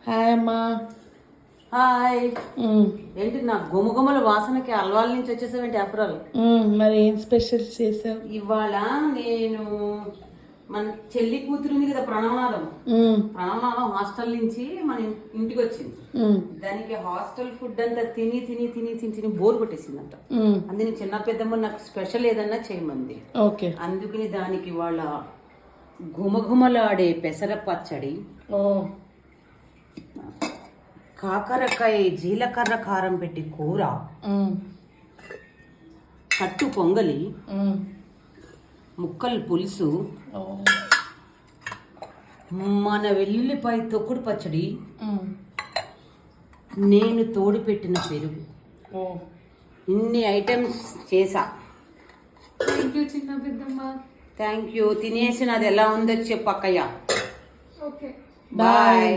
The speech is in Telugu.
హాయ్ అమ్మా. హాయ్. ఏంటి నా గుమగుమల వాసనకి అల్వాల నుంచి వచ్చేసావేంటి అప్రాలు? మరి ఏం స్పెషల్స్ చేసావు ఇవాళ? నేను మన చెల్లి కూతురు ఉంది కదా ప్రణవనాథం హాస్టల్ నుంచి మన ఇంటికి వచ్చింది. దానికి హాస్టల్ ఫుడ్ అంతా తిని తిని తిని తిని తిని బోర్ కొట్టేసిందంట. అందుకని చిన్న పెద్దమ్మ నాకు స్పెషల్ ఏదన్నా చేయమంది. ఓకే. అందుకని దానికి వాళ్ళ గుమగుమలాడే పెసర పచ్చడి, కాకరకాయ జీలకర్ర కారం పెట్టి కూర, కట్టు పొంగలి, ముక్కలు పులుసు, మన వెల్లుల్లిపాయ తొక్కుడు పచ్చడి, నేను తోడు పెట్టిన పెరుగు, ఇన్ని ఐటమ్స్ చేసా. థ్యాంక్ యూ చిన్న పెద్దమ్మ. Thank you. తినేసి నాది ఎలా ఉందో చెప్పక్కయ్యా. Okay bye.